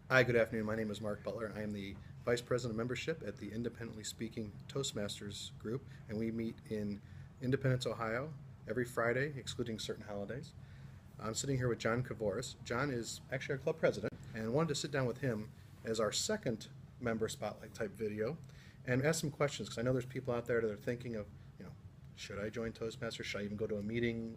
Hi, good afternoon. My name is Mark Butler, and I am the Vice President of Membership at the Independently Speaking Toastmasters group, and we meet in Independence, Ohio, every Friday, excluding certain holidays. I'm sitting here with John Kavouras. John is actually our club president, and wanted to sit down with him as our second member spotlight type video and ask some questions, because I know there's people out there that are thinking of, should I join Toastmasters? Should I even go to a meeting?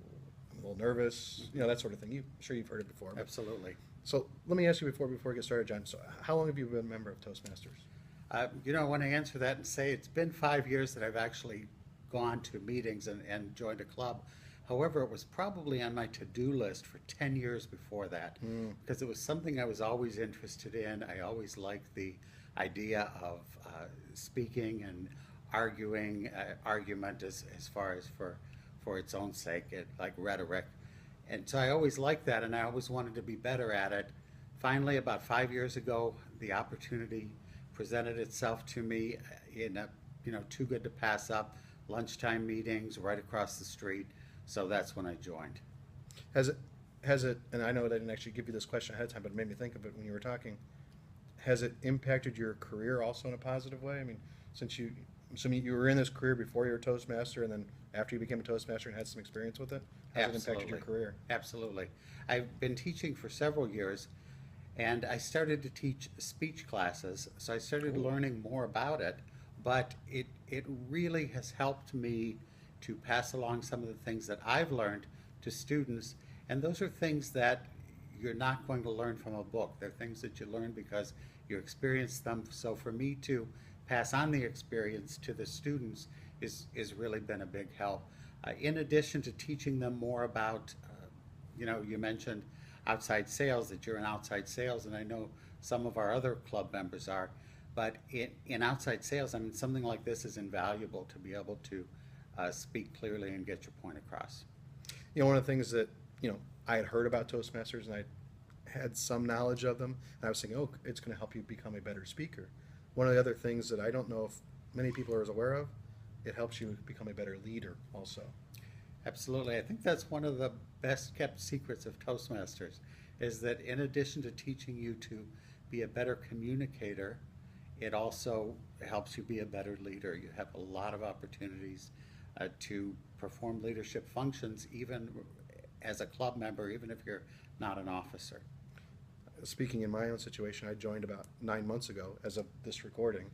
I'm a little nervous, that sort of thing. I'm sure you've heard it before. Absolutely. So let me ask you before we get started, John. So how long have you been a member of Toastmasters? I want to answer that and say it's been 5 years that I've actually gone to meetings and joined a club. However, it was probably on my to-do list for 10 years before that because it was something I was always interested in. I always liked the idea of speaking and arguing, argument as far as for its own sake, like rhetoric. And so I always liked that, and I always wanted to be better at it. Finally, about 5 years ago, the opportunity presented itself to me in a, too good to pass up, lunchtime meetings right across the street. So that's when I joined. Has it, has it, and I know I didn't actually give you this question ahead of time, but it made me think of it when you were talking. Has it impacted your career also in a positive way? I mean, since you, assuming you were in this career before you were a Toastmaster, and then after you became a Toastmaster and had some experience with it, has it impacted your career? Absolutely. I've been teaching for several years, and I started to teach speech classes, so I started learning more about it, but it really has helped me to pass along some of the things that I've learned to students, and those are things that you're not going to learn from a book. They're things that you learn because you experienced them. So for me to pass on the experience to the students is really been a big help. In addition to teaching them more about, you mentioned outside sales, that you're in outside sales, and I know some of our other club members are, but in outside sales, I mean, something like this is invaluable to be able to speak clearly and get your point across. One of the things that, I had heard about Toastmasters and I had some knowledge of them, and I was thinking, oh, it's going to help you become a better speaker. One of the other things that I don't know if many people are as aware of, it helps you become a better leader also. Absolutely. I think that's one of the best kept secrets of Toastmasters is that in addition to teaching you to be a better communicator, it also helps you be a better leader. You have a lot of opportunities to perform leadership functions even as a club member, even if you're not an officer. Speaking in my own situation, I joined about 9 months ago as of this recording,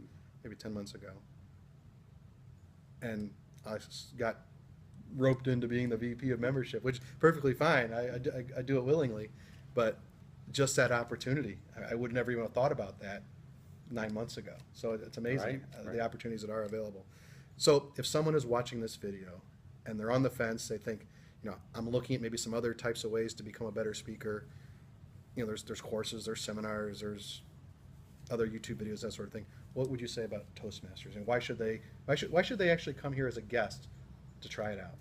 maybe 10 months ago. And I got roped into being the VP of membership, which is perfectly fine. I do it willingly, but just that opportunity, I would never even have thought about that 9 months ago. So it's amazing the opportunities that are available. So if someone is watching this video and they're on the fence, they think, I'm looking at maybe some other types of ways to become a better speaker. There's courses, there's seminars, there's other YouTube videos, that sort of thing. What would you say about Toastmasters, and why should they actually come here as a guest to try it out?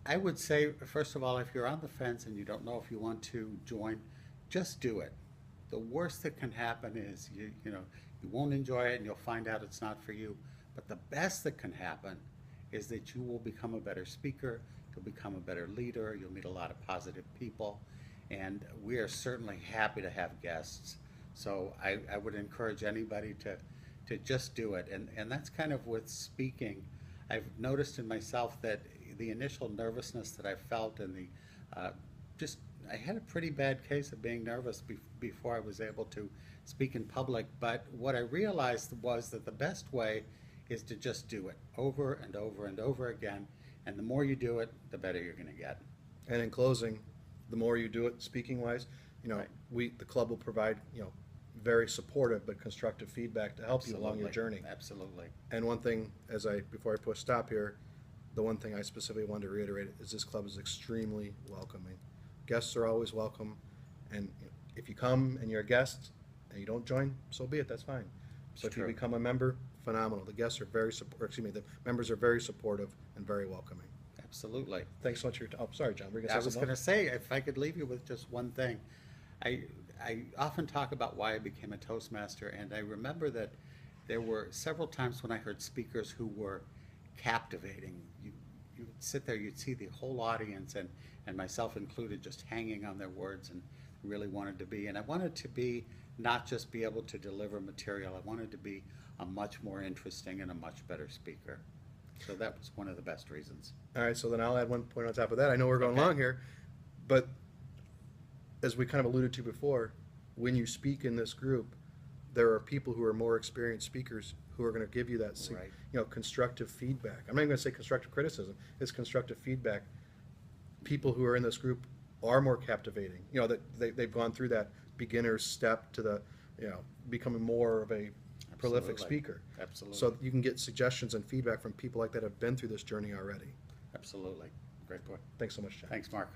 I would say, first of all, if you're on the fence and you don't know if you want to join, just do it. The worst that can happen is you won't enjoy it and you'll find out it's not for you. But the best that can happen is that you will become a better speaker, you'll become a better leader, you'll meet a lot of positive people, and we are certainly happy to have guests. So I would encourage anybody to just do it. And that's kind of with speaking. I've noticed in myself that the initial nervousness that I felt and I had a pretty bad case of being nervous before I was able to speak in public, but what I realized was that the best way is to just do it over and over and over again, and the more you do it, the better you're going to get. And in closing, the more you do it, speaking-wise, the club will provide, very supportive but constructive feedback to help you along your journey. Absolutely. And one thing, before I push stop here, the one thing I specifically wanted to reiterate is this club is extremely welcoming. Guests are always welcome, and if you come and you're a guest and you don't join, so be it. That's fine. So if you become a member, phenomenal. The guests are the members are very supportive and very welcoming. Absolutely. Thanks so much for your time. Oh, sorry, John. I was going to say, if I could leave you with just one thing, I often talk about why I became a Toastmaster, and I remember that there were several times when I heard speakers who were captivating. You would sit there, you'd see the whole audience, and myself included, just hanging on their words, and really wanted to be. And I wanted to be, not just be able to deliver material, I wanted to be a much more interesting and a much better speaker. So that was one of the best reasons. All right, so then I'll add one point on top of that. I know we're going Okay. long here, but as we kind of alluded to before, when you speak in this group, there are people who are more experienced speakers who are going to give you that, Right. constructive feedback. I'm not even going to say constructive criticism. It's constructive feedback. People who are in this group are more captivating. That they've gone through that beginner step to the, becoming more of a prolific Absolutely. speaker. Absolutely. So you can get suggestions and feedback from people like that have been through this journey already. Absolutely. Great point. Thanks so much, John. Thanks, Mark.